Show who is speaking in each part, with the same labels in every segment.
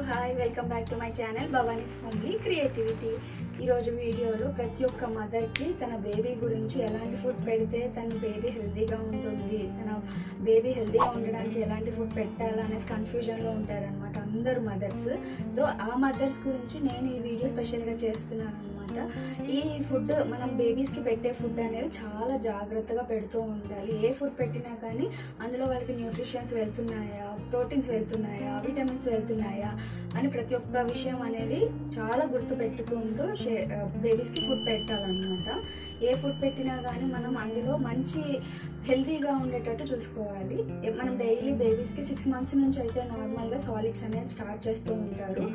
Speaker 1: Hi welcome back to my channel Bhavani's homely creativity. ఈరోజు వీడియోలో ప్రతి ఒక్క మదర్కి తన బేబీ గురించి ఎలాంటి ఫుడ్ పెడితే తన బేబీ హెల్తీగా ఉంటుంది, తన బేబీ హెల్తీగా ఉండడానికి ఎలాంటి ఫుడ్ పెట్టాలనేసి కన్ఫ్యూజన్లో ఉంటారనమాట అందరు మదర్స్. సో ఆ మదర్స్ గురించి నేను ఈ వీడియో స్పెషల్గా చేస్తున్నాను అనమాట. ఈ ఫుడ్ మనం బేబీస్కి పెట్టే ఫుడ్ అనేది చాలా జాగ్రత్తగా పెడుతూ ఉండాలి. ఏ ఫుడ్ పెట్టినా కానీ అందులో వాళ్ళకి న్యూట్రిషన్స్ వెళ్తున్నాయా, ప్రోటీన్స్ వెళ్తున్నాయా, విటమిన్స్ వెళ్తున్నాయా అని ప్రతి ఒక్క విషయం అనేది చాలా గుర్తు పెట్టుకుంటూ బేబీస్కి ఫుడ్ పెట్టాలన్నమాట. ఏ ఫుడ్ పెట్టినా కానీ మనం అందులో మంచి హెల్తీగా ఉండేటట్టు చూసుకోవాలి. మనం డైలీ బేబీస్కి 6 months నుంచి అయితే నార్మల్గా సాలిడ్స్ అనేది స్టార్ట్ చేస్తూ ఉంటారు.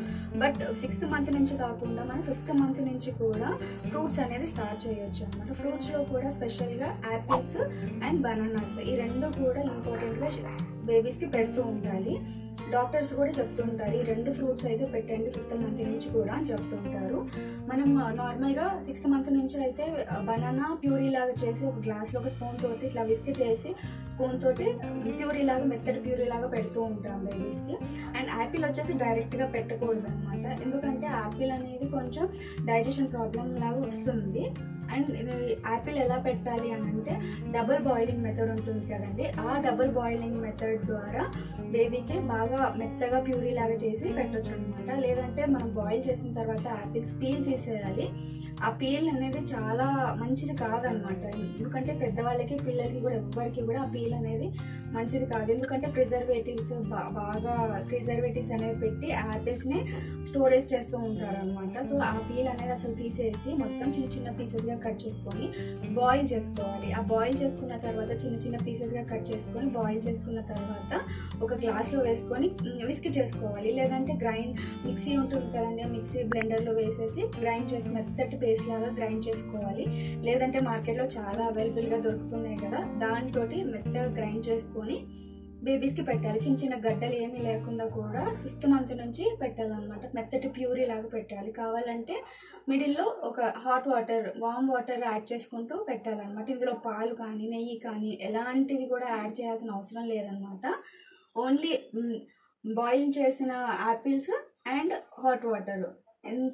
Speaker 1: బట్ 6th month నుంచి కాకుండా మనం 5th month నుంచి కూడా ఫ్రూట్స్ అనేది స్టార్ట్ చేయొచ్చు అనమాట. ఫ్రూట్స్లో కూడా స్పెషల్గా యాపిల్స్ అండ్ బనానాస్ ఈ రెండు కూడా ఇంపార్టెంట్గా బేబీస్కి పెడుతూ ఉండాలి. డాక్టర్స్ కూడా చెప్తుంటారు ఈ 2 ఫ్రూట్స్ అయితే పెట్టండి 5th month నుంచి కూడా అని చెప్తుంటారు. మనం నార్మల్గా 6th month నుంచి అయితే బనానా ప్యూరీ లాగా చేసి ఒక గ్లాస్లో ఒక స్పూన్ తోటి ఇట్లా విస్క్ చేసి స్పూన్ తోటి ప్యూరీ లాగా మెత్తడి ప్యూరీ లాగా పెడుతూ ఉంటాం బేబీస్కి. అండ్ యాపిల్ వచ్చేసి డైరెక్ట్గా పెట్టకూడదు అనమాట, ఎందుకంటే యాపిల్ అనేది కొంచెం డైజెషన్ ప్రాబ్లం లాగా వస్తుంది. అండ్ ఇది యాపిల్ ఎలా పెట్టాలి అని అంటే డబుల్ బాయిలింగ్ మెథడ్ ఉంటుంది కదండి, ఆ డబుల్ బాయిలింగ్ మెథడ్ ద్వారా బేబీకి బాగా మెత్తగా ప్యూరీ లాగా చేసి పెట్టొచ్చు అనమాట. లేదంటే మనం బాయిల్ చేసిన తర్వాత యాపిల్స్ పీల్ తీసేయాలి. ఆ పీల్ అనేది చాలా మంచిది కాదనమాట, ఎందుకంటే పెద్దవాళ్ళకి పిల్లలకి కూడా ఎవ్వరికి కూడా ఆ పీల్ అనేది మంచిది కాదు. ఎందుకంటే ప్రిజర్వేటివ్స్ ప్రిజర్వేటివ్స్ అనేవి పెట్టి యాపిల్స్ని స్టోరేజ్ చేస్తూ ఉంటారు అనమాట. సో ఆ పీల్ అనేది అసలు తీసేసి మొత్తం చిన్న చిన్న పీసెస్గా కట్ చేసుకొని బాయిల్ చేసుకోవాలి. ఆ బాయిల్ చేసుకున్న తర్వాత చిన్న చిన్న పీసెస్గా కట్ చేసుకొని బాయిల్ చేసుకున్న తర్వాత ఒక గ్లాస్లో వేసుకొని విస్క్ చేసుకోవాలి. లేదంటే మిక్సీ ఉంటుంది కదండి, మిక్సీ బ్లెండర్లో వేసేసి గ్రైండ్ చేసి మెత్తటి పేస్ట్ లాగా గ్రైండ్ చేసుకోవాలి. లేదంటే మార్కెట్లో చాలా అవైలబుల్గా దొరుకుతున్నాయి కదా, దాంతో మెత్తగా గ్రైండ్ చేసుకొని బేబీస్కి పెట్టాలి. చిన్న చిన్న గడ్డలు ఏమీ లేకుండా కూడా 5th month నుంచి పెట్టాలన్నమాట. మెత్తటి ప్యూరీ లాగా పెట్టాలి. కావాలంటే మిడిల్లో ఒక వామ్ వాటర్ యాడ్ చేసుకుంటూ పెట్టాలన్నమాట. ఇందులో పాలు కానీ నెయ్యి కానీ ఎలాంటివి కూడా యాడ్ చేయాల్సిన అవసరం లేదన్నమాట. ఓన్లీ బాయిల్ చేసిన యాపిల్స్ అండ్ హాట్ వాటర్.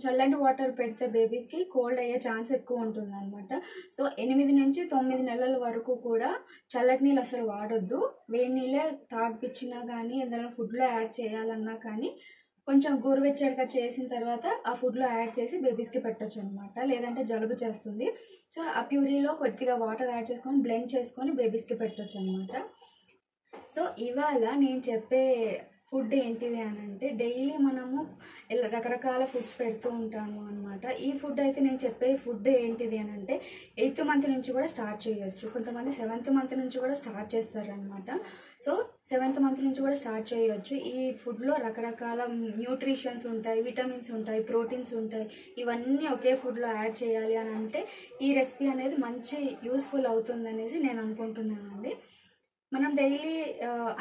Speaker 1: చల్లటి వాటర్ పెడితే బేబీస్కి కోల్డ్ అయ్యే ఛాన్స్ ఎక్కువ ఉంటుంది అనమాట. సో 8 నుంచి 9 నెలల వరకు కూడా చల్లటి నీళ్ళు అసలు వాడొద్దు. వేడి నీళ్ళే తాగిపించినా కానీ ఏదైనా ఫుడ్లో యాడ్ చేయాలన్నా కానీ కొంచెం గోరువెచ్చడిగా చేసిన తర్వాత ఆ ఫుడ్లో యాడ్ చేసి బేబీస్కి పెట్టొచ్చు అనమాట. లేదంటే జలుబు చేస్తుంది. సో ఆ ప్యూరీలో కొద్దిగా వాటర్ యాడ్ చేసుకొని బ్లెండ్ చేసుకొని బేబీస్కి పెట్టొచ్చు అనమాట. సో ఇవాళ నేను చెప్పే ఫుడ్ ఏంటిది అని అంటే డైలీ మనము రకరకాల ఫుడ్స్ పెడుతూ ఉంటాము అనమాట. ఈ ఫుడ్ అయితే నేను చెప్పే ఫుడ్ ఏంటిది అని అంటే 8th month నుంచి కూడా స్టార్ట్ చేయొచ్చు. కొంతమంది 7th month నుంచి కూడా స్టార్ట్ చేస్తారనమాట. సో 7th month నుంచి కూడా స్టార్ట్ చేయొచ్చు. ఈ ఫుడ్లో రకరకాల న్యూట్రిషన్స్ ఉంటాయి, విటమిన్స్ ఉంటాయి, ప్రోటీన్స్ ఉంటాయి. ఇవన్నీ ఒకే ఫుడ్లో యాడ్ చేయాలి అని అంటే ఈ రెసిపీ అనేది మంచి యూస్ఫుల్ అవుతుంది అనేసి నేను అనుకుంటున్నానండి. మనం డైలీ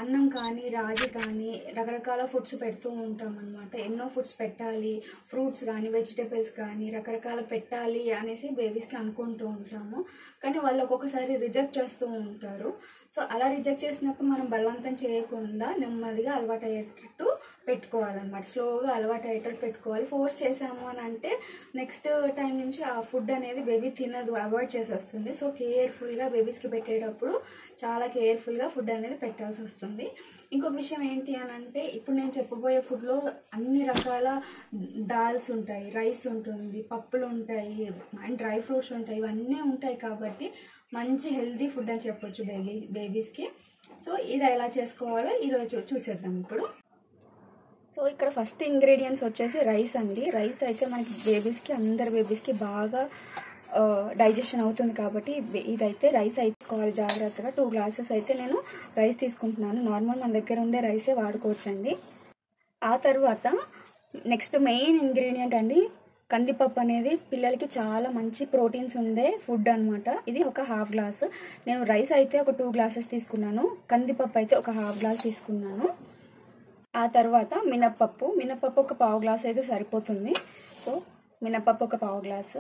Speaker 1: అన్నం కానీ రాగి కానీ రకరకాల ఫుడ్స్ పెడుతూ ఉంటాం అనమాట. ఎన్నో ఫుడ్స్ పెట్టాలి, ఫ్రూట్స్ కానీ వెజిటేబుల్స్ కానీ రకరకాల పెట్టాలి అనేసి బేబీస్కి అనుకుంటూ ఉంటాము. కానీ వాళ్ళు ఒక్కొక్కసారి రిజెక్ట్ చేస్తూ ఉంటారు. సో అలా రిజెక్ట్ చేసినప్పుడు మనం బలవంతం చేయకుండా నెమ్మదిగా అలవాటు అయ్యేటట్టు పెట్టుకోవాలన్నమాట. స్లోగా అలవాటు అయ్యేటట్టు పెట్టుకోవాలి. ఫోర్స్ చేసాము అని అంటే నెక్స్ట్ టైం నుంచి ఆ ఫుడ్ అనేది బేబీ తినదు, అవాయిడ్ చేసేస్తుంది. సో కేర్ఫుల్గా బేబీస్కి పెట్టేటప్పుడు చాలా కేర్ఫుల్గా ఫుడ్ అనేది పెట్టాల్సి వస్తుంది. ఇంకొక విషయం ఏంటి అని అంటే ఇప్పుడు నేను చెప్పబోయే ఫుడ్లో అన్ని రకాల దాల్స్ ఉంటాయి, రైస్ ఉంటుంది, పప్పులు ఉంటాయి అండ్ డ్రై ఫ్రూట్స్ ఉంటాయి, ఇవన్నీ ఉంటాయి కాబట్టి మంచి హెల్తీ ఫుడ్ అని చెప్పొచ్చు బేబీస్కి. సో ఇది ఎలా చేసుకోవాలో ఈరోజు చూసేద్దాం ఇప్పుడు. సో ఇక్కడ ఫస్ట్ ఇంగ్రీడియంట్స్ వచ్చేసి రైస్ అండి. రైస్ అయితే మనకి అందరి బేబీస్కి బాగా డైజెషన్ అవుతుంది కాబట్టి ఇదైతే రైస్ అయిపోవాలి జాగ్రత్తగా. 2 glasses అయితే నేను రైస్ తీసుకుంటున్నాను. నార్మల్ మన దగ్గర ఉండే రైసే వాడుకోవచ్చండి. ఆ తర్వాత నెక్స్ట్ మెయిన్ ఇంగ్రీడియంట్ అండి కందిపప్పు అనేది పిల్లలకి చాలా మంచి ప్రోటీన్స్ ఉండే ఫుడ్ అనమాట. ఇది ఒక 1/2 glass. నేను రైస్ అయితే ఒక 2 glasses తీసుకున్నాను, కందిపప్పు అయితే ఒక 1/2 glass తీసుకున్నాను. ఆ తర్వాత మినప్పప్పు ఒక 1/4 glass అయితే సరిపోతుంది. సో మినప్పప్పు ఒక 1/4 glass.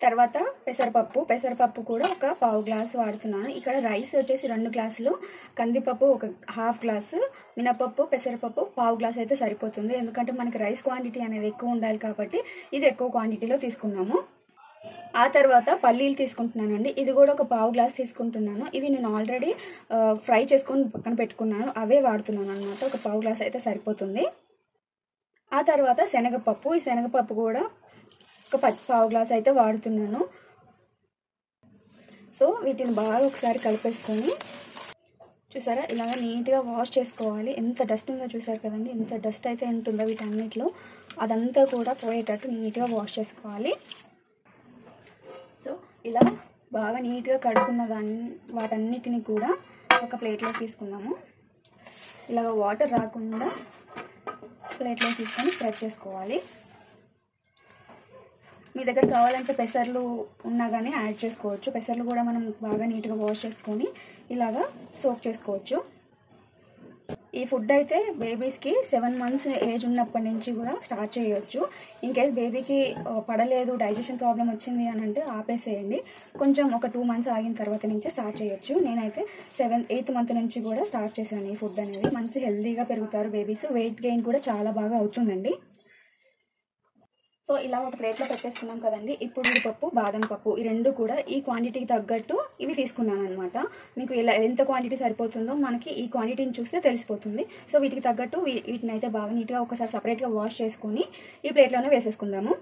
Speaker 1: తర్వాత పెసరపప్పు కూడా ఒక పావు గ్లాసు వాడుతున్నాను. ఇక్కడ రైస్ వచ్చేసి 2 గ్లాసులు, కందిపప్పు ఒక హాఫ్ గ్లాసు, మినపప్పు పెసరపప్పు పావు గ్లాసు అయితే సరిపోతుంది. ఎందుకంటే మనకి రైస్ క్వాంటిటీ అనేది ఎక్కువ ఉండాలి కాబట్టి ఇది ఎక్కువ క్వాంటిటీలో తీసుకున్నాము. ఆ తర్వాత పల్లీలు తీసుకుంటున్నానండి. ఇది కూడా ఒక పావు గ్లాస్ తీసుకుంటున్నాను. ఇవి నేను ఆల్రెడీ ఫ్రై చేసుకొని పక్కన పెట్టుకున్నాను, అవే వాడుతున్నాను అనమాట. ఒక పావు గ్లాస్ అయితే సరిపోతుంది. ఆ తర్వాత శనగపప్పు, ఈ శనగపప్పు కూడా ఒక పావు గ్లాస్ అయితే వాడుతున్నాను. సో వీటిని బాగా ఒకసారి కలిపేసుకొని చూసారా ఇలాగ నీట్గా వాష్ చేసుకోవాలి. ఎంత డస్ట్ ఉందో చూసారు కదండి, ఎంత డస్ట్ అయితే ఉంటుందో వీటన్నిటిలో అదంతా కూడా పోయేటట్టు నీట్గా వాష్ చేసుకోవాలి. సో ఇలా బాగా నీట్గా కడుక్కున్న వాటన్నిటిని కూడా ఒక ప్లేట్లో తీసుకుందాము. ఇలాగ వాటర్ రాకుండా ప్లేట్లో తీసుకొని స్ప్రెడ్ చేసుకోవాలి. మీ దగ్గర కావాలంటే పెసర్లు ఉన్నా కానీ యాడ్ చేసుకోవచ్చు. పెసర్లు కూడా మనం బాగా నీట్గా వాష్ చేసుకొని ఇలాగా సోక్ చేసుకోవచ్చు. ఈ ఫుడ్ అయితే బేబీస్కి 7 months ఏజ్ ఉన్నప్పటి నుంచి కూడా స్టార్ట్ చేయొచ్చు. ఇన్ కేస్ బేబీకి పడలేదు, డైజెషన్ ప్రాబ్లం వచ్చింది అని అంటే ఆపేసేయండి. కొంచెం ఒక 2 months ఆగిన తర్వాత నుంచి స్టార్ట్ చేయొచ్చు. నేనైతే 8th month నుంచి కూడా స్టార్ట్ చేశాను ఈ ఫుడ్ అనేది. మంచి హెల్తీగా పెరుగుతారు బేబీస్. వెయిట్ గెయిన్ కూడా చాలా బాగా అవుతుందండి. సో ఇలా ఒక ప్లేట్లో పెట్టేసుకున్నాం కదండి. ఇప్పుడు జీడిపప్పు, బాదం పప్పు ఈ 2 కూడా ఈ క్వాంటిటీకి తగ్గట్టు ఇవి తీసుకున్నాను అనమాట. మీకు ఇలా ఎంత క్వాంటిటీ సరిపోతుందో మనకి ఈ క్వాంటిటీని చూస్తే తెలిసిపోతుంది. సో వీటికి తగ్గట్టు వీటిని అయితే బాగా నీట్గా ఒకసారి సపరేట్గా వాష్ చేసుకొని ఈ ప్లేట్లోనే వేసేసుకుందాము.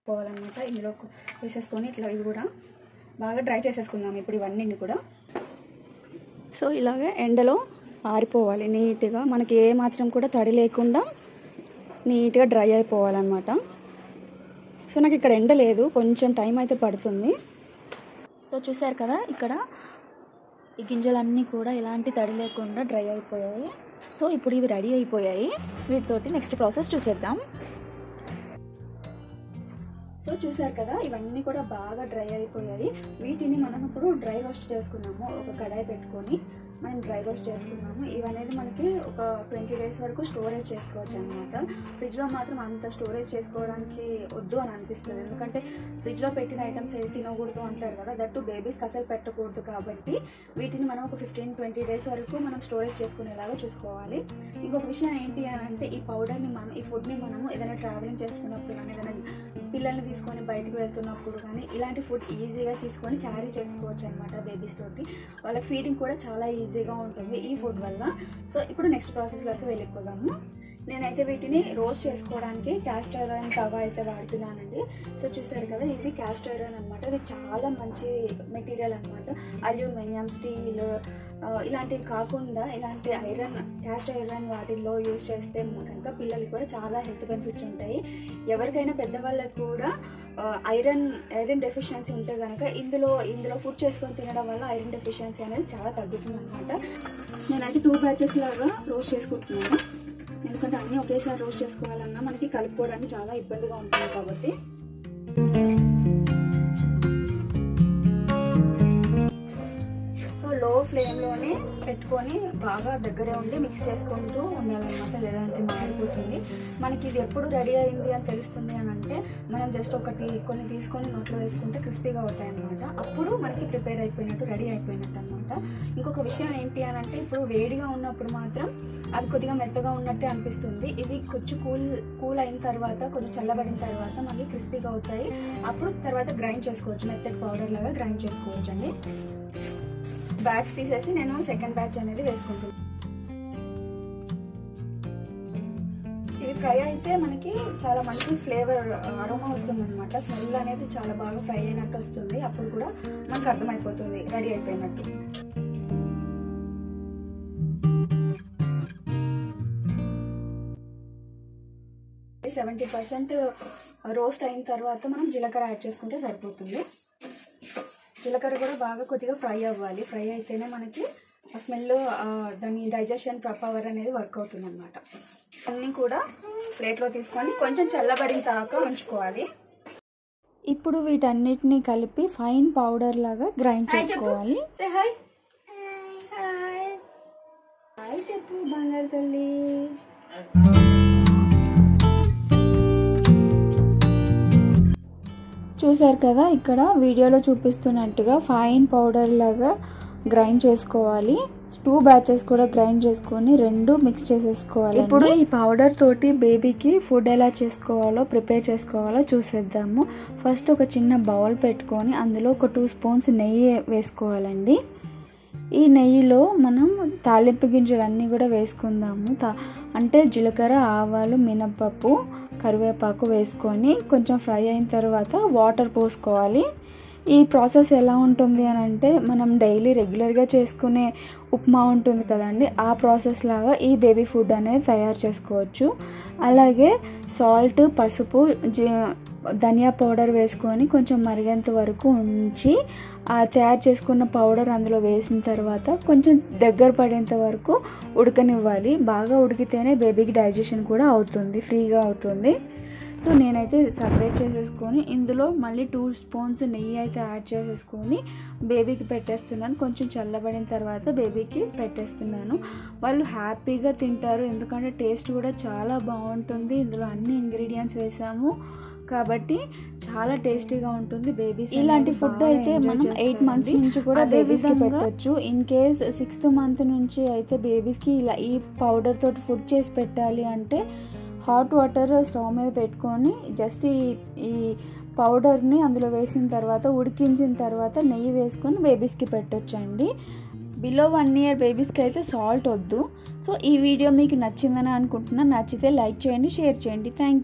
Speaker 1: పోవాలన్నమాట ఇందులో వేసేసుకొని ఇట్లా ఇవి కూడా బాగా డ్రై చేసేసుకుందాము ఇప్పుడు ఇవన్నీ కూడా. సో ఇలాగే ఎండలో ఆరిపోవాలి నీట్గా, మనకి ఏ మాత్రం కూడా తడి లేకుండా నీట్గా డ్రై అయిపోవాలన్నమాట. సో నాకు ఇక్కడ ఎండ లేదు, కొంచెం టైం అయితే పడుతుంది. సో చూసారు కదా ఇక్కడ ఈ గింజలన్నీ కూడా ఎలాంటి తడి లేకుండా డ్రై అయిపోయాయి. సో ఇప్పుడు ఇవి రెడీ అయిపోయాయి. వీటితోటి నెక్స్ట్ ప్రాసెస్ చూసేద్దాం. సో చూసారు కదా ఇవన్నీ కూడా బాగా డ్రై అయిపోయాయి. వీటిని మనం ఇప్పుడు డ్రై రోస్ట్ చేసుకున్నాము. ఒక కడాయి పెట్టుకొని మనం డ్రై రోస్ట్ చేసుకున్నాము. ఇవనేది మనకి ఒక 20 days వరకు స్టోరేజ్ చేసుకోవచ్చు అనమాట. ఫ్రిడ్జ్లో మాత్రం అంత స్టోరేజ్ చేసుకోవడానికి వద్దు అని అనిపిస్తుంది. ఎందుకంటే ఫ్రిడ్జ్లో పెట్టిన ఐటమ్స్ ఏది తినకూడదు అంటారు కదా, దట్టు బేబీస్కి అసలు పెట్టకూడదు. కాబట్టి వీటిని మనం ఒక 15-20 days వరకు మనం స్టోరేజ్ చేసుకునేలాగా చూసుకోవాలి. ఇంకొక విషయం ఏంటి అని అంటే ఈ పౌడర్ని మనం ఈ ఫుడ్ని మనము ఏదైనా ట్రావెలింగ్ చేస్తున్నప్పుడు కానీ ఏదైనా పిల్లల్ని తీసుకొని బయటకు వెళ్తున్నప్పుడు కానీ ఇలాంటి ఫుడ్ ఈజీగా తీసుకొని క్యారీ చేసుకోవచ్చు అనమాట బేబీస్ తోటి. వాళ్ళ ఫీడింగ్ కూడా చాలా ఈజీగా ఉంటుంది ఈ ఫుడ్ వల్ల. సో ఇప్పుడు నెక్స్ట్ ప్రాసెస్లోకి వెళ్ళిపోదాము. నేనైతే వీటిని రోస్ట్ చేసుకోవడానికి క్యాస్ట్ ఐరన్ తవా అయితే వాడుతున్నానండి. సో చూసారు కదా ఇది క్యాస్ట్ ఐరన్ అనమాట. ఇది చాలా మంచి మెటీరియల్ అనమాట. అల్యూమినియం, స్టీల్ ఇలాంటివి కాకుండా ఇలాంటి క్యాస్ట్ ఐరన్ వాటిల్లో యూజ్ చేస్తే కనుక పిల్లలకి కూడా చాలా హెల్త్ బెనిఫిట్స్ ఉంటాయి. ఎవరికైనా పెద్దవాళ్ళకి కూడా ఐరన్ డెఫిషియన్సీ ఉంటే కనుక ఇందులో ఫుడ్ చేసుకొని తినడం వల్ల ఐరన్ డెఫిషియన్సీ అనేది చాలా తగ్గుతుంది అనమాట. నేనైతే 2 batches లాగా రోస్ట్ చేసుకుంటున్నాను. ఎందుకంటే అన్నీ ఒకేసారి రోస్ట్ చేసుకోవాలన్నా మనకి కలుపుకోవడానికి చాలా ఇబ్బందిగా ఉంటుంది కాబట్టి. సో లో ఫ్లేమ్లోనే పెట్టుకొని బాగా దగ్గరే ఉండి మిక్స్ చేసుకుంటూ ఉండాలన్నమాట, లేదంటే మాడిపోతుంది. మనకి ఇది ఎప్పుడు రెడీ అయింది అని తెలుస్తుంది అని అంటే మనం జస్ట్ కొన్ని తీసుకొని నోట్లో వేసుకుంటే క్రిస్పీగా అవుతాయి అనమాట. అప్పుడు మనకి ప్రిపేర్ అయిపోయినట్టు, రెడీ అయిపోయినట్టు అనమాట. ఇంకొక విషయం ఏంటి అని అంటే ఇప్పుడు వేడిగా ఉన్నప్పుడు మాత్రం అది కొద్దిగా మెత్తగా ఉన్నట్టే అనిపిస్తుంది. ఇది కొంచెం కూల్ అయిన తర్వాత, కొంచెం చల్లబడిన తర్వాత మళ్ళీ క్రిస్పీగా అవుతాయి. అప్పుడు తర్వాత గ్రైండ్ చేసుకోవచ్చు, మెత్తటి పౌడర్ లాగా గ్రైండ్ చేసుకోవచ్చు అండి. బ్యాచ్ తీసేసి నేను సెకండ్ బ్యాచ్ అనేది వేసుకుంటున్నాను. ఇవి ఫ్రై అయితే మనకి చాలా మంచి ఫ్లేవర్ అరోమా వస్తుంది అనమాట. స్మెల్ అనేది చాలా బాగా ఫ్రై అయినట్టు వస్తుంది. అప్పుడు కూడా మనకు అర్థమైపోతుంది రెడీ అయిపోయినట్టు. 70% రోస్ట్ అయిన తర్వాత మనం జీలకర్ర యాడ్ చేసుకుంటే సరిపోతుంది. జీలకర్ర కూడా బాగా కొద్దిగా ఫ్రై అవ్వాలి. ఫ్రై అయితేనే మనకి ఆ స్మెల్, దాని డైజెషన్ పవర్ అనేది వర్క్ అవుతుంది అనమాట. అన్నీ కూడా ప్లేట్లో తీసుకొని కొంచెం చల్లబడిన దాకా ఉంచుకోవాలి. ఇప్పుడు వీటన్నిటిని కలిపి ఫైన్ పౌడర్ లాగా గ్రైండ్ చేసుకోవాలి. హాయ్ చెప్పు బంగారు తల్లి. చూసారు కదా, ఇక్కడ వీడియోలో చూపిస్తున్నట్టుగా ఫైన్ పౌడర్ లాగా గ్రైండ్ చేసుకోవాలి. 2 బ్యాచెస్ కూడా గ్రైండ్ చేసుకొని 2 మిక్స్ చేసేసుకోవాలి. ఇప్పుడు ఈ పౌడర్ తోటి బేబీకి ఫుడ్ ఎలా ప్రిపేర్ చేసుకోవాలో చూసేద్దాము. ఫస్ట్ ఒక చిన్న బౌల్ పెట్టుకొని అందులో ఒక 2 స్పూన్స్ నెయ్యి వేసుకోవాలండి. ఈ నెయ్యిలో మనం తాలింపు గింజలు అన్నీ కూడా వేసుకుందాము. అంటే జీలకర్ర, ఆవాలు, మినపప్పు, కరివేపాకు వేసుకొని కొంచెం ఫ్రై అయిన తర్వాత వాటర్ పోసుకోవాలి. ఈ ప్రాసెస్ ఎలా ఉంటుంది అని అంటే, మనం డైలీ రెగ్యులర్గా చేసుకునే ఉప్మా ఉంటుంది కదండి, ఆ ప్రాసెస్ లాగా ఈ బేబీ ఫుడ్ అనేది తయారు చేసుకోవచ్చు. అలాగే సాల్ట్, పసుపు, ధనియా పౌడర్ వేసుకొని కొంచెం మరిగేంత వరకు ఉంచి ఆ తయారు చేసుకున్న పౌడర్ అందులో వేసిన తర్వాత కొంచెం దగ్గర పడేంత వరకు ఉడకనివ్వాలి. బాగా ఉడికితేనే బేబీకి డైజెషన్ కూడా అవుతుంది, ఫ్రీగా అవుతుంది. సో నేనైతే సపరేట్ చేసేసుకొని ఇందులో మళ్ళీ 2 స్పూన్స్ నెయ్యి అయితే యాడ్ చేసేసుకొని బేబీకి పెట్టేస్తున్నాను. కొంచెం చల్లబడిన తర్వాత బేబీకి పెట్టేస్తున్నాను. వాళ్ళు హ్యాపీగా తింటారు, ఎందుకంటే టేస్ట్ కూడా చాలా బాగుంటుంది. ఇందులో అన్ని ఇంగ్రీడియంట్స్ వేసాము కాబట్టి చాలా టేస్టీగా ఉంటుంది. బేబీస్ ఇలాంటి ఫుడ్ అయితే మనం 8 మంత్స్ నుంచి కూడా బేబీస్కి పెట్టచ్చు. ఇన్ కేస్ 6th మంత్ నుంచి అయితే బేబీస్కి ఇలా ఈ పౌడర్ తోటి ఫుడ్ చేసి పెట్టాలి అంటే హాట్ వాటర్ స్టవ్ మీద పెట్టుకొని జస్ట్ ఈ పౌడర్ని అందులో వేసిన తర్వాత ఉడికించిన తర్వాత నెయ్యి వేసుకొని బేబీస్కి పెట్టొచ్చండి. బిలో 1 year బేబీస్కి అయితే సాల్ట్ వద్దు. సో ఈ వీడియో మీకు నచ్చిందని అనుకుంటున్నాను. నచ్చితే లైక్ చేయండి, షేర్ చేయండి. Thank you.